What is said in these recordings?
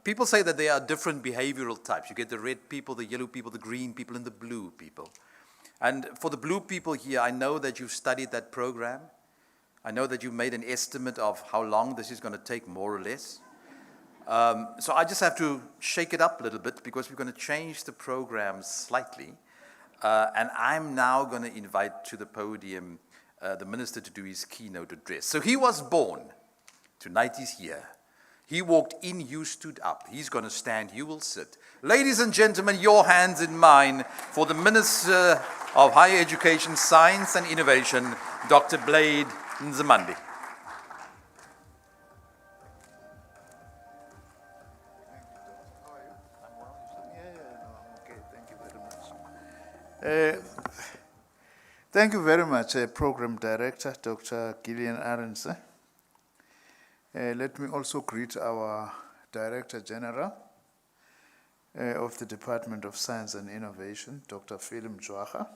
people say that there are different behavioral types. You get the red people, the yellow people, the green people, and the blue people. And for the blue people here, I know that you've studied that program. I know that you made an estimate of how long this is going to take, more or less. So I just have to shake it up a little bit because we're going to change the program slightly. And I'm now going to invite to the podium the minister to do his keynote address. So he was born. Tonight he's here. He walked in, you stood up. He's going to stand, you will sit. Ladies and gentlemen, your hands in mine for the Minister of Higher Education, Science and Innovation, Dr. Blade Nzimande. Thank you very much, Program Director, Dr. Gillian Arends. Let me also greet our Director General of the Department of Science and Innovation, Dr. Philip Mjwaha.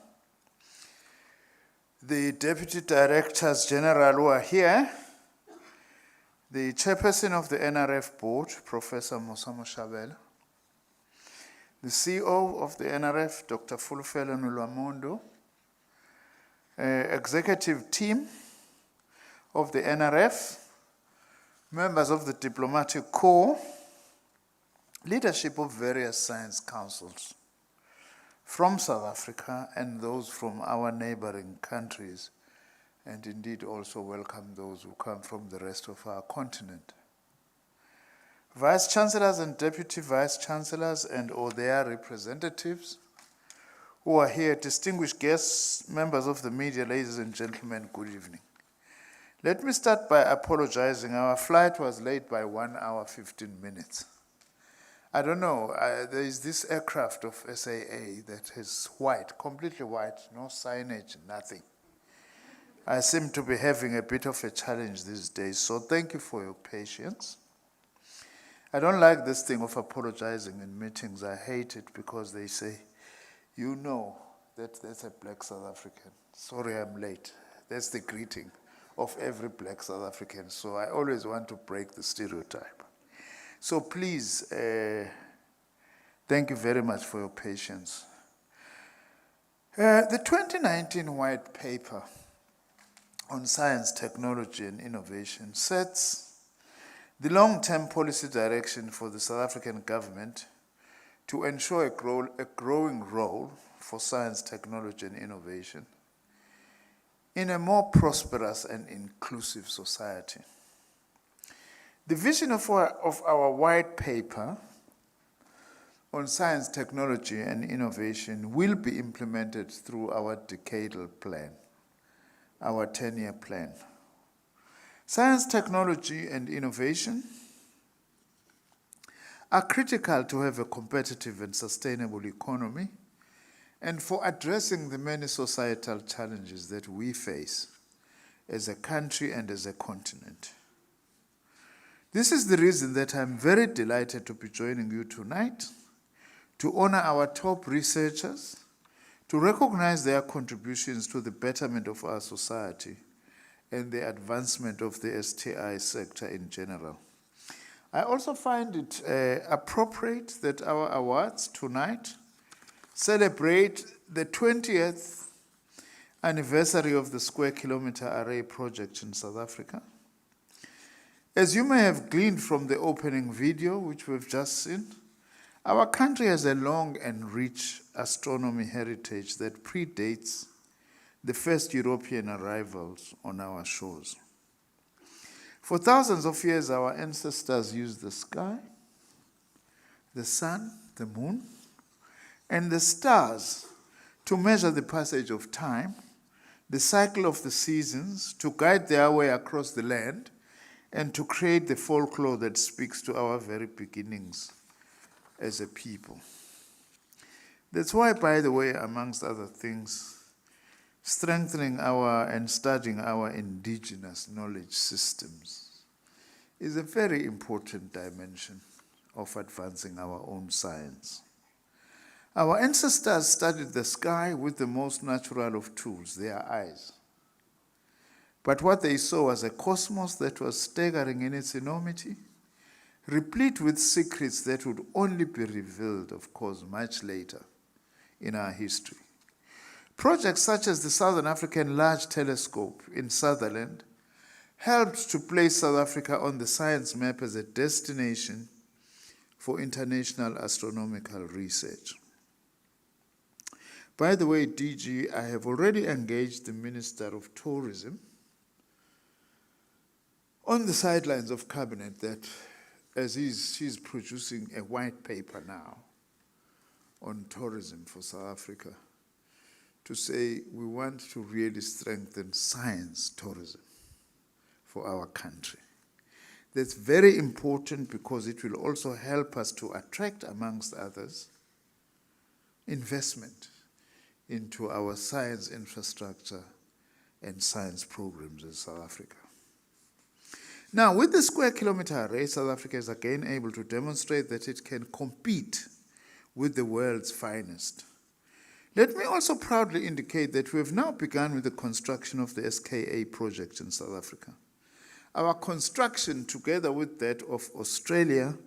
The Deputy Directors General who are here, the Chairperson of the NRF Board, Professor Mosamo Shabela, the CEO of the NRF, Dr. Fulufelo Nulwamondo, executive team of the NRF, members of the diplomatic corps, leadership of various science councils from South Africa and those from our neighboring countries, and indeed also welcome those who come from the rest of our continent. Vice Chancellors and Deputy Vice Chancellors and or their representatives who are here, distinguished guests, members of the media, ladies and gentlemen, good evening. Let me start by apologizing. Our flight was late by 1 hour, 15 minutes. I don't know, there is this aircraft of SAA that is white, completely white, no signage, nothing. I seem to be having a bit of a challenge these days, so thank you for your patience. I don't like this thing of apologizing in meetings. I hate it because they say, you know that there's a black South African. Sorry I'm late. That's the greeting of every black South African. So I always want to break the stereotype. So please, thank you very much for your patience. The 2019 White Paper on Science, Technology and Innovation sets the long-term policy direction for the South African government to ensure a growing role for science, technology and innovation in a more prosperous and inclusive society. The vision of our white paper on science, technology and innovation will be implemented through our decadal plan, our 10-year plan. Science, technology and innovation are critical to have a competitive and sustainable economy and for addressing the many societal challenges that we face as a country and as a continent. This is the reason that I'm very delighted to be joining you tonight to honor our top researchers, to recognize their contributions to the betterment of our society and the advancement of the STI sector in general. I also find it appropriate that our awards tonight celebrate the 20th anniversary of the Square Kilometre Array project in South Africa. As you may have gleaned from the opening video, which we've just seen, our country has a long and rich astronomy heritage that predates the first European arrivals on our shores. For thousands of years, our ancestors used the sky, the sun, the moon, and the stars to measure the passage of time, the cycle of the seasons, to guide their way across the land, and to create the folklore that speaks to our very beginnings as a people. That's why, by the way, amongst other things, strengthening and studying our indigenous knowledge systems is a very important dimension of advancing our own science. Our ancestors studied the sky with the most natural of tools, their eyes. But what they saw was a cosmos that was staggering in its enormity, replete with secrets that would only be revealed, of course, much later in our history. Projects such as the Southern African Large Telescope in Sutherland helped to place South Africa on the science map as a destination for international astronomical research. By the way, DG, I have already engaged the Minister of Tourism on the sidelines of Cabinet that as she's producing a white paper now on tourism for South Africa to say we want to really strengthen science tourism for our country. That's very important because it will also help us to attract, amongst others, investment into our science infrastructure and science programs in South Africa. Now, with the square kilometer array, South Africa is again able to demonstrate that it can compete with the world's finest. Let me also proudly indicate that we have now begun with the construction of the SKA project in South Africa. Our construction, together with that of Australia,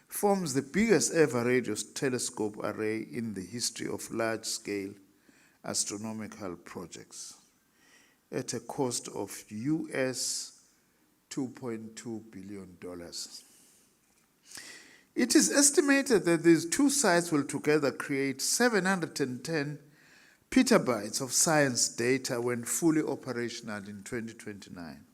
forms the biggest ever radio telescope array in the history of large-scale astronomical projects at a cost of US $2.2 billion. It is estimated that these two sites will together create 710 petabytes of science data when fully operational in 2029.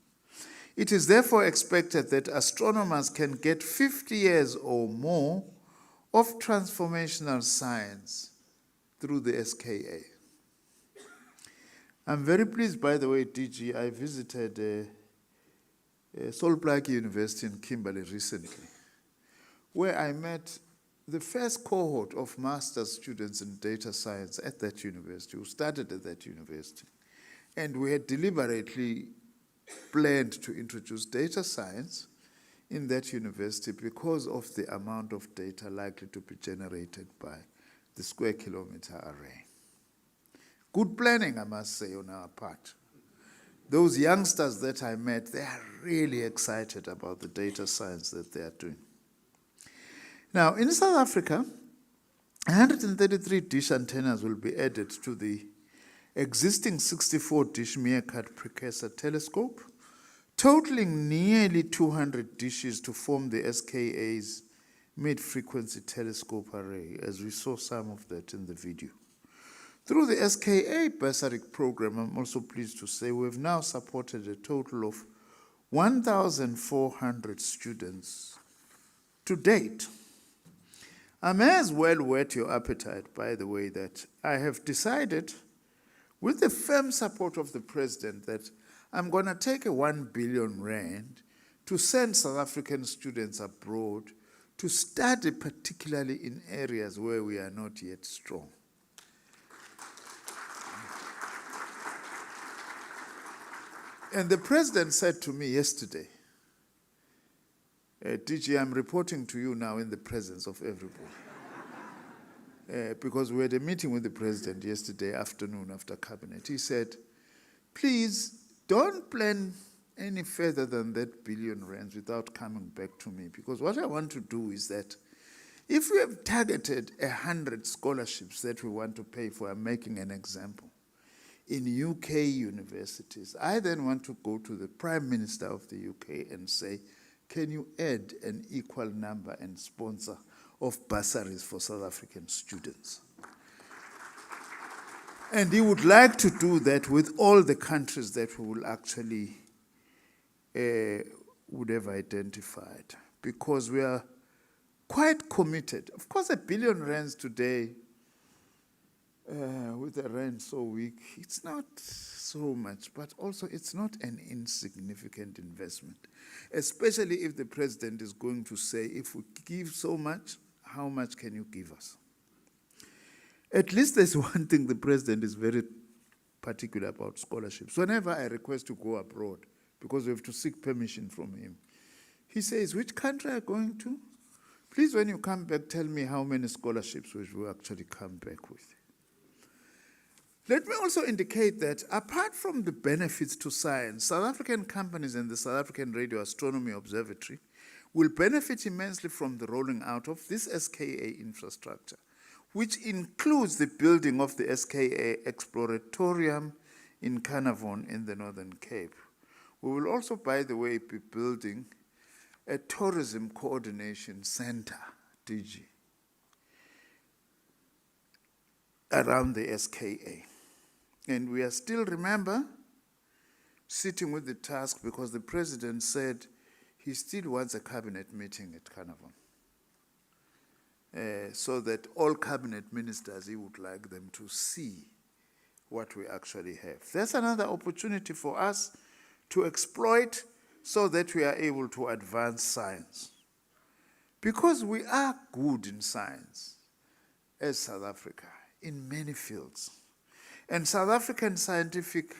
It is therefore expected that astronomers can get 50 years or more of transformational science through the SKA. I'm very pleased, by the way, DG, I visited Solplaatje University in Kimberley recently, where I met the first cohort of master's students in data science at that university, who started at that university. And we had deliberately planned to introduce data science in that university because of the amount of data likely to be generated by the square kilometer array. Good planning, I must say, on our part. Those youngsters that I met, they are really excited about the data science that they are doing. Now, in South Africa, 133 dish antennas will be added to the existing 64-dish Meerkat precursor telescope, totaling nearly 200 dishes to form the SKA's mid-frequency telescope array, as we saw some of that in the video. Through the SKA bursary program, I'm also pleased to say we have now supported a total of 1,400 students to date. I may as well whet your appetite, by the way, that I have decided, with the firm support of the President, that I'm going to take a 1 billion rand to send South African students abroad to study, particularly in areas where we are not yet strong. And the President said to me yesterday, DG, I'm reporting to you now in the presence of everybody. Because we had a meeting with the President yesterday afternoon after Cabinet. He said, please don't plan any further than that billion rands without coming back to me. Because what I want to do is that if we have targeted 100 scholarships that we want to pay for, I'm making an example, in UK universities, I then want to go to the Prime Minister of the UK and say, can you add an equal number and sponsor of bursaries for South African students? And he would like to do that with all the countries that we will actually would have identified, because we are quite committed. Of course, 1 billion rands today, with the rand so weak, it's not so much, but also it's not an insignificant investment, especially if the President is going to say, if we give so much, how much can you give us? At least there's one thing the President is very particular about: scholarships. Whenever I request to go abroad, because we have to seek permission from him, he says, which country are you going to? Please, when you come back, tell me how many scholarships we will actually come back with. Let me also indicate that apart from the benefits to science, South African companies and the South African Radio Astronomy Observatory will benefit immensely from the rolling out of this SKA infrastructure, which includes the building of the SKA Exploratorium in Carnarvon in the Northern Cape. We will also, by the way, be building a tourism coordination center, DG, around the SKA. And we are still, remember, sitting with the task because the president said he still wants a cabinet meeting at Carnarvon. So that all cabinet ministers, he would like them to see what we actually have. There's another opportunity for us to exploit so that we are able to advance science. Because we are good in science as South Africa in many fields. And South African scientific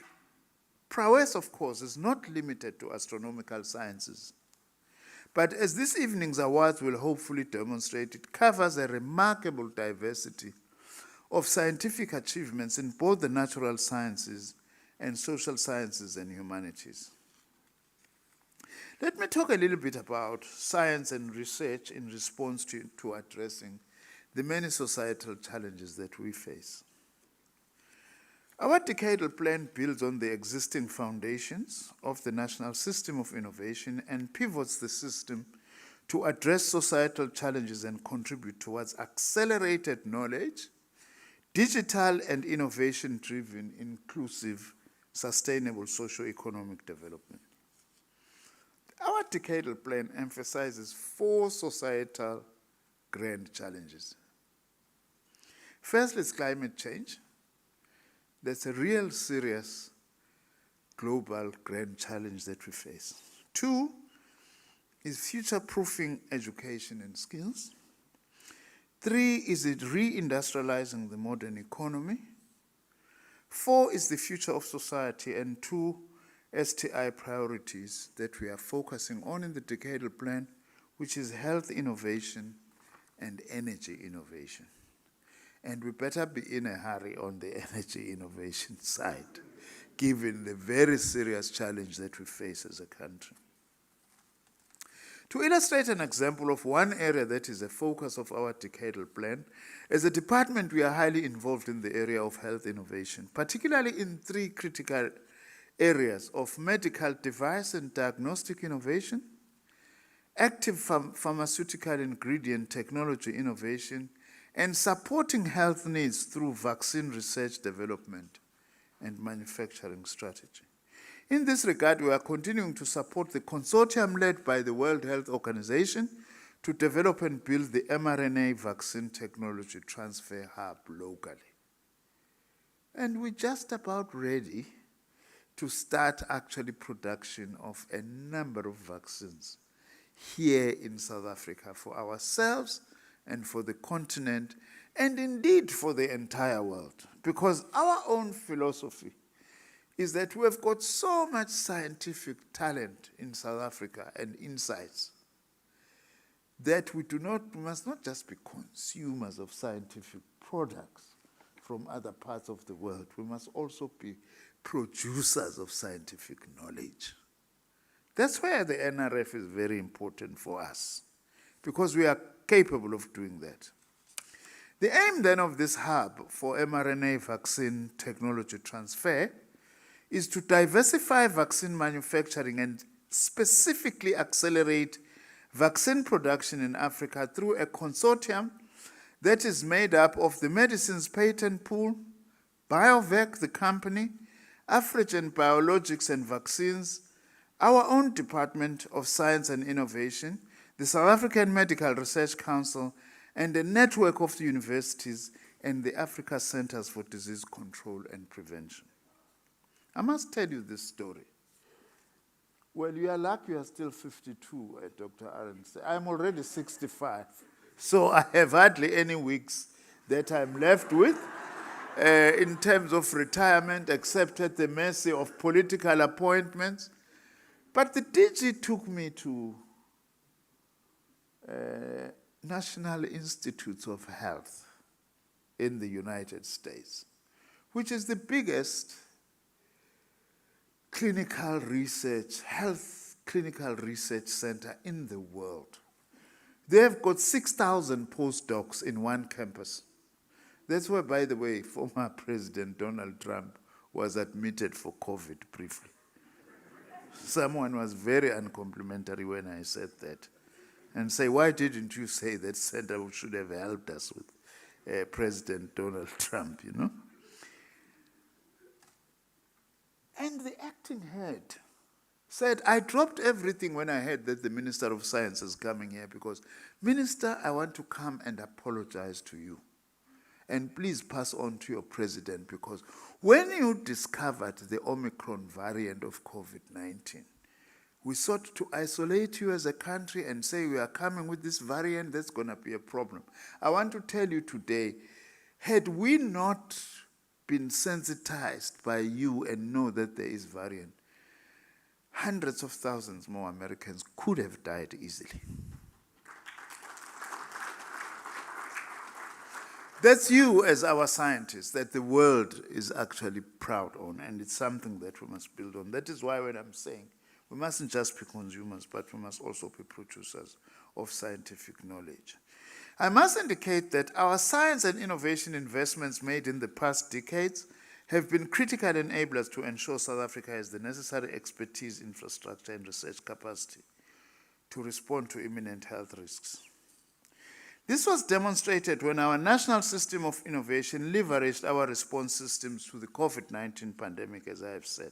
prowess, of course, is not limited to astronomical sciences. But as this evening's awards will hopefully demonstrate, it covers a remarkable diversity of scientific achievements in both the natural sciences and social sciences and humanities. Let me talk a little bit about science and research in response to addressing the many societal challenges that we face. Our decadal plan builds on the existing foundations of the National System of Innovation and pivots the system to address societal challenges and contribute towards accelerated knowledge, digital and innovation-driven, inclusive, sustainable socio-economic development. Our decadal plan emphasizes 4 societal grand challenges. First is climate change. That's a real serious global grand challenge that we face. 2 is future-proofing education and skills. 3 is it reindustrializing the modern economy. 4 is the future of society, and 2 STI priorities that we are focusing on in the decadal plan, which is health innovation and energy innovation. And we better be in a hurry on the energy innovation side, given the very serious challenge that we face as a country. To illustrate an example of one area that is a focus of our decadal plan, as a department we are highly involved in the area of health innovation, particularly in 3 critical areas of medical device and diagnostic innovation, active pharmaceutical ingredient technology innovation, and supporting health needs through vaccine research development and manufacturing strategy. In this regard, we are continuing to support the consortium led by the World Health Organization to develop and build the mRNA vaccine technology transfer hub locally. And we're just about ready to start actually production of a number of vaccines here in South Africa for ourselves and for the continent, and indeed for the entire world. Because our own philosophy is that we have got so much scientific talent in South Africa and insights that we must not just be consumers of scientific products from other parts of the world. We must also be producers of scientific knowledge. That's where the NRF is very important for us, because we are capable of doing that. The aim then of this hub for mRNA vaccine technology transfer is to diversify vaccine manufacturing and specifically accelerate vaccine production in Africa through a consortium that is made up of the Medicines Patent Pool, BioVac, the company, Afrigen Biologics and Vaccines, our own Department of Science and Innovation, the South African Medical Research Council, and a network of the universities and the Africa Centers for Disease Control and Prevention. I must tell you this story. Well, you are lucky you are still 52, Dr. Arends. I'm already 65, so I have hardly any weeks that I'm left with in terms of retirement, except at the mercy of political appointments. But the DG took me to National Institutes of Health in the United States, which is the biggest clinical research, health clinical research center in the world. They have got 6,000 postdocs in one campus. That's where, by the way, former President Donald Trump was admitted for COVID briefly. Someone was very uncomplimentary when I said that and say, why didn't you say that center should have helped us with President Donald Trump, you know? And the acting head said, I dropped everything when I heard that the Minister of Science is coming here because, Minister, I want to come and apologize to you. And please pass on to your president because when you discovered the Omicron variant of COVID-19, we sought to isolate you as a country and say we are coming with this variant, that's going to be a problem. I want to tell you today, had we not been sensitized by you and know that there is variant, hundreds of thousands more Americans could have died easily. That's you as our scientists that the world is actually proud on, and it's something that we must build on. That is why when I'm saying we mustn't just be consumers, but we must also be producers of scientific knowledge. I must indicate that our science and innovation investments made in the past decades have been critical enablers to ensure South Africa has the necessary expertise, infrastructure, and research capacity to respond to imminent health risks. This was demonstrated when our national system of innovation leveraged our response systems to the COVID-19 pandemic, as I have said.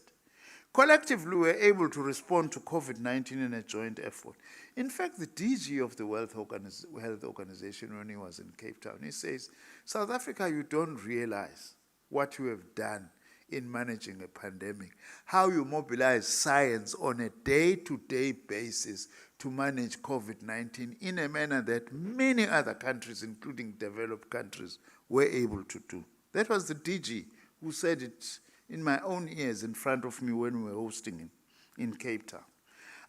Collectively, we were able to respond to COVID-19 in a joint effort. In fact, the DG of the World Health Organization, when he was in Cape Town, he says, South Africa, you don't realize what you have done in managing a pandemic, how you mobilize science on a day-to-day basis to manage COVID-19 in a manner that many other countries, including developed countries, were able to do. That was the DG who said it in my own ears in front of me when we were hosting him in Cape Town.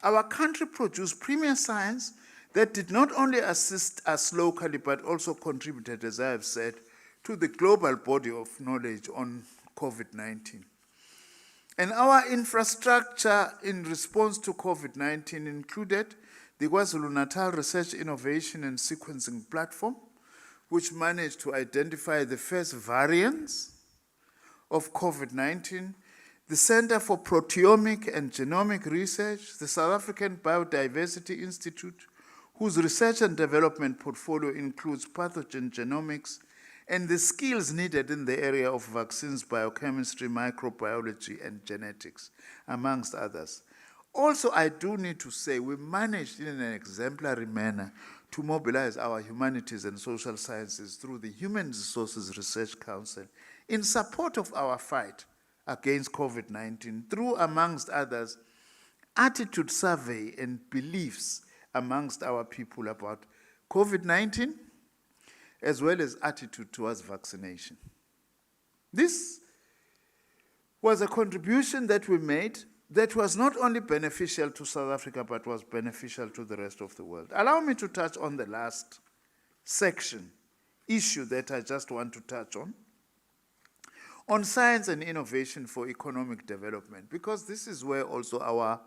Our country produced premier science that did not only assist us locally, but also contributed, as I have said, to the global body of knowledge on COVID-19. And our infrastructure in response to COVID-19 included the KwaZulu-Natal Research Innovation and Sequencing Platform, which managed to identify the first variants of COVID-19, the Center for Proteomic and Genomic Research, the South African Biodiversity Institute, whose research and development portfolio includes pathogen genomics and the skills needed in the area of vaccines, biochemistry, microbiology, and genetics, amongst others. Also, I do need to say we managed in an exemplary manner to mobilize our humanities and social sciences through the Human Resources Research Council in support of our fight against COVID-19 through, amongst others, attitude survey and beliefs amongst our people about COVID-19, as well as attitude towards vaccination. This was a contribution that we made that was not only beneficial to South Africa, but was beneficial to the rest of the world. Allow me to touch on the last section, issue that I just want to touch on science and innovation for economic development, because this is where also our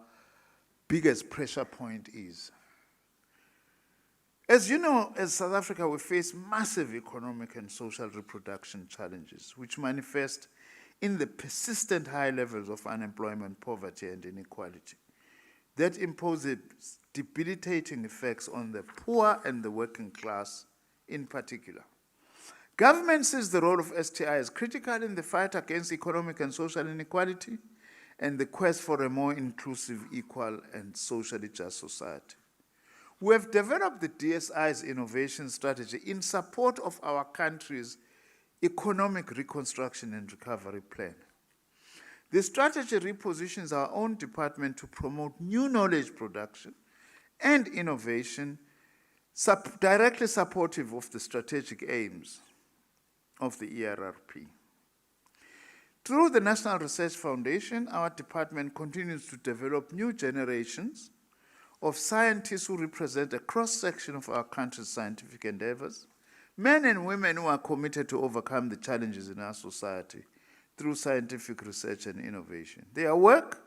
biggest pressure point is. As you know, as South Africa, we face massive economic and social reproduction challenges, which manifest in the persistent high levels of unemployment, poverty, and inequality that imposes debilitating effects on the poor and the working class in particular. Government sees the role of STI as critical in the fight against economic and social inequality and the quest for a more inclusive, equal, and socially just society. We have developed the DSI's innovation strategy in support of our country's economic reconstruction and recovery plan. The strategy repositions our own department to promote new knowledge production and innovation directly supportive of the strategic aims of the ERRP. Through the National Research Foundation, our department continues to develop new generations of scientists who represent a cross-section of our country's scientific endeavors, men and women who are committed to overcome the challenges in our society through scientific research and innovation. Their work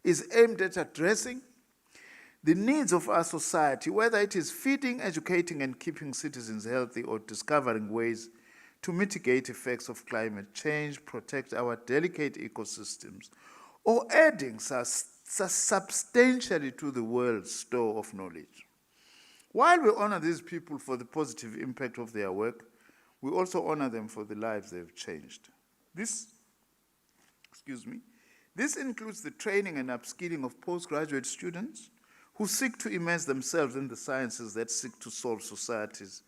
is aimed at addressing the needs of our society, whether it is feeding, educating, and keeping citizens healthy, or discovering ways to mitigate effects of climate change, protect our delicate ecosystems, or adding substantially to the world's store of knowledge. While we honor these people for the positive impact of their work, we also honor them for the lives they've changed. This includes the training and upskilling of postgraduate students who seek to immerse themselves in the sciences that seek to solve society's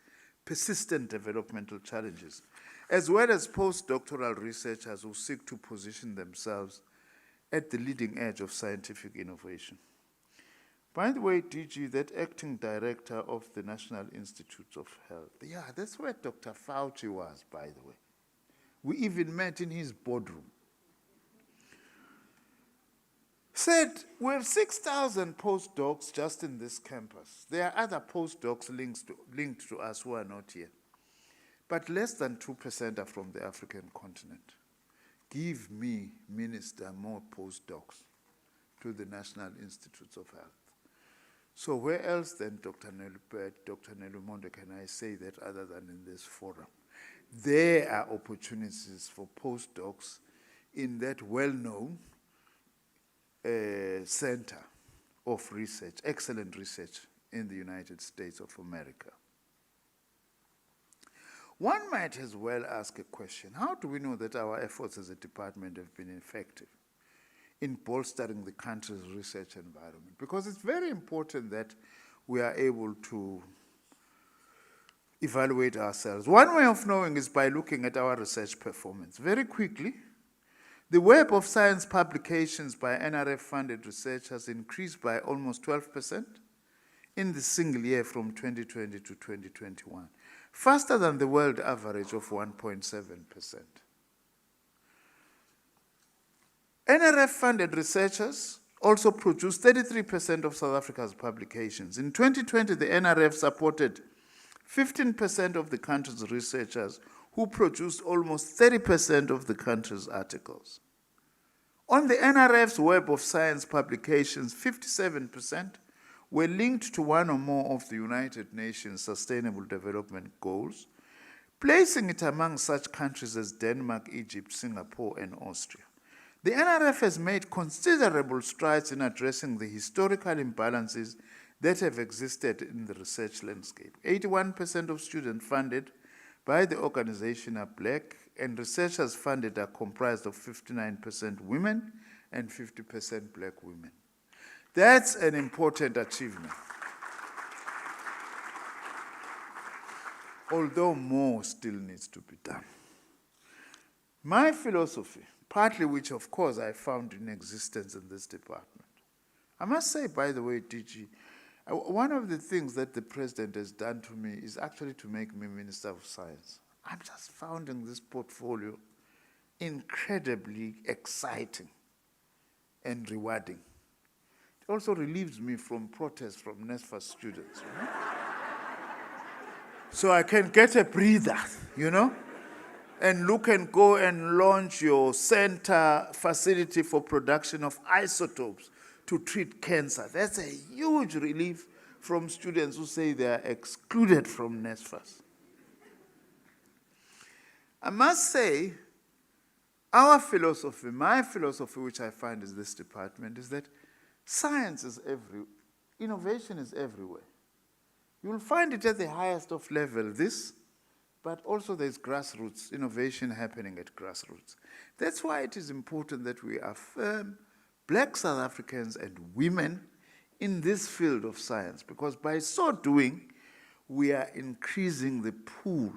persistent developmental challenges, as well as postdoctoral researchers who seek to position themselves at the leading edge of scientific innovation. By the way, DG, that acting director of the National Institutes of Health, yeah, that's where Dr. Fauci was, by the way. We even met in his boardroom. Said, we have 6,000 postdocs just in this campus. There are other postdocs linked to us who are not here. But less than 2% are from the African continent. Give me, Minister, more postdocs to the National Institutes of Health. So where else then, Dr. Nzimande, can I say that other than in this forum? There are opportunities for postdocs in that well-known center of research, excellent research in the United States of America. One might as well ask a question: how do we know that our efforts as a department have been effective in bolstering the country's research environment? Because it's very important that we are able to evaluate ourselves. One way of knowing is by looking at our research performance. Very quickly, the Web of Science publications by NRF-funded research has increased by almost 12% in the single year from 2020 to 2021, faster than the world average of 1.7%. NRF-funded researchers also produced 33% of South Africa's publications. In 2020, the NRF supported 15% of the country's researchers who produced almost 30% of the country's articles. On the NRF's Web of Science publications, 57% were linked to one or more of the United Nations Sustainable Development Goals, placing it among such countries as Denmark, Egypt, Singapore, and Austria. The NRF has made considerable strides in addressing the historical imbalances that have existed in the research landscape. 81% of students funded by the organization are black, and researchers funded are comprised of 59% women and 50% black women. That's an important achievement. Although more still needs to be done. My philosophy, partly which of course I found in existence in this department. I must say, by the way, DG, one of the things that the president has done to me is actually to make me Minister of Science. I'm just finding this portfolio incredibly exciting and rewarding. It also relieves me from protests from NSFAS students, you know? So I can get a breather, you know? And look and go and launch your center facility for production of isotopes to treat cancer. That's a huge relief from students who say they are excluded from NSFAS. I must say, our philosophy, my philosophy, which I find in this department, is that science is innovation is everywhere. You will find it at the highest of level, but also there's grassroots, innovation happening at grassroots. That's why it is important that we affirm black South Africans and women in this field of science, because by so doing, we are increasing the pool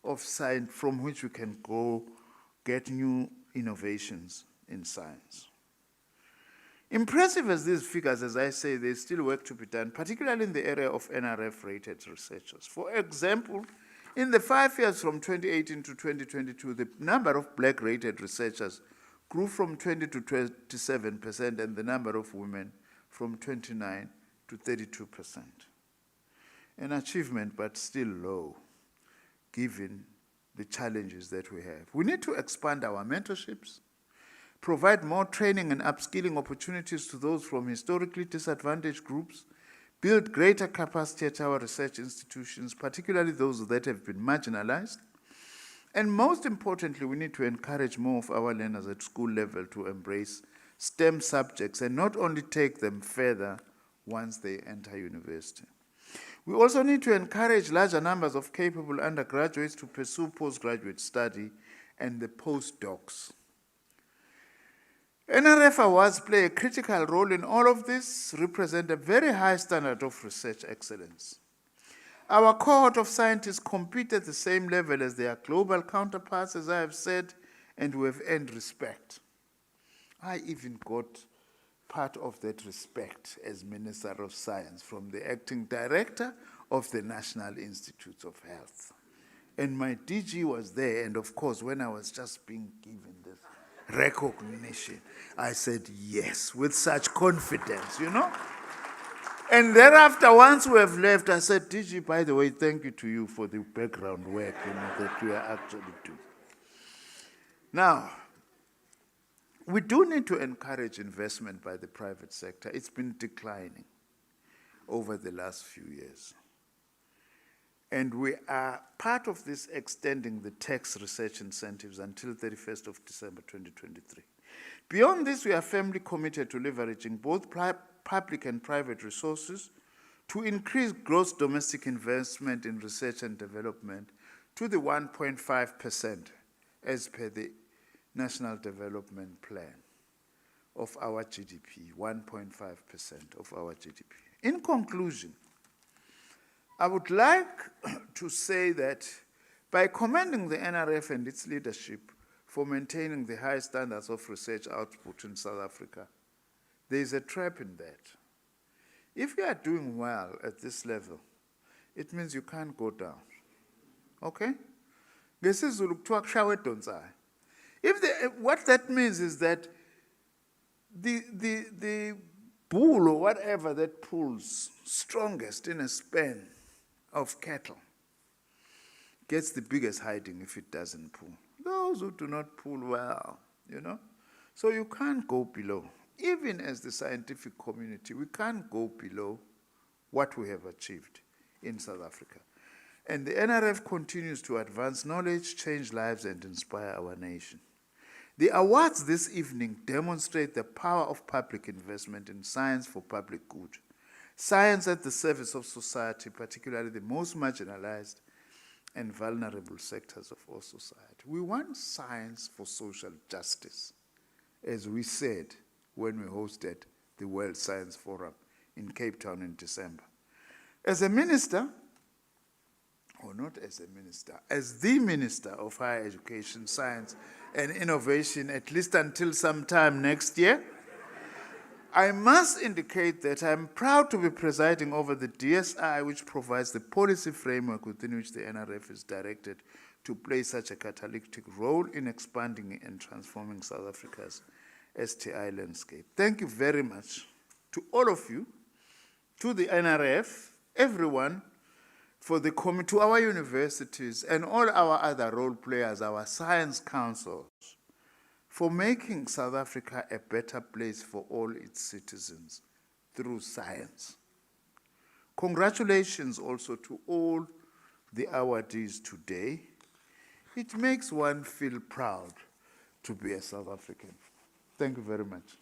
of science from which we can go get new innovations in science. Impressive as these figures, as I say, there's still work to be done, particularly in the area of NRF-rated researchers. For example, in the 5 years from 2018 to 2022, the number of black-rated researchers grew from 20 to 27%, and the number of women from 29 to 32%. An achievement, but still low, given the challenges that we have. We need to expand our mentorships, provide more training and upskilling opportunities to those from historically disadvantaged groups, build greater capacity at our research institutions, particularly those that have been marginalized. And most importantly, we need to encourage more of our learners at school level to embrace STEM subjects and not only take them further once they enter university. We also need to encourage larger numbers of capable undergraduates to pursue postgraduate study and the postdocs. NRF Awards play a critical role in all of this, represent a very high standard of research excellence. Our cohort of scientists compete at the same level as their global counterparts, as I have said, and we have earned respect. I even got part of that respect as Minister of Science from the acting director of the National Institutes of Health. And my DG was there, and of course, when I was just being given this recognition, I said yes, with such confidence, you know? And thereafter, once we have left, I said, DG, by the way, thank you to you for the background work, you know, that we are actually doing. Now, we do need to encourage investment by the private sector. It's been declining over the last few years. And we are part of this extending the tax research incentives until 31st of December 2023. Beyond this, we are firmly committed to leveraging both public and private resources to increase gross domestic investment in research and development to the 1.5% as per the National Development Plan of our GDP, 1.5% of our GDP. In conclusion, I would like to say that by commending the NRF and its leadership for maintaining the high standards of research output in South Africa, there is a trap in that. If you are doing well at this level, it means you can't go down. Okay? What that means is that the bull or whatever that pulls strongest in a span of cattle gets the biggest hiding if it doesn't pull. Those who do not pull well, you know. So you can't go below. Even as the scientific community, we can't go below what we have achieved in South Africa. And the NRF continues to advance knowledge, change lives, and inspire our nation. The awards this evening demonstrate the power of public investment in science for public good. Science at the service of society, particularly the most marginalized and vulnerable sectors of our society. We want science for social justice, as we said when we hosted the World Science Forum in Cape Town in December. As a minister, or not as a minister, as the Minister of Higher Education, Science and Innovation, at least until sometime next year, I must indicate that I'm proud to be presiding over the DSI, which provides the policy framework within which the NRF is directed to play such a catalytic role in expanding and transforming South Africa's STI landscape. Thank you very much to all of you, to the NRF, everyone, to our universities and all our other role players, our science councils, for making South Africa a better place for all its citizens through science. Congratulations also to all the awardees today. It makes one feel proud to be a South African. Thank you very much.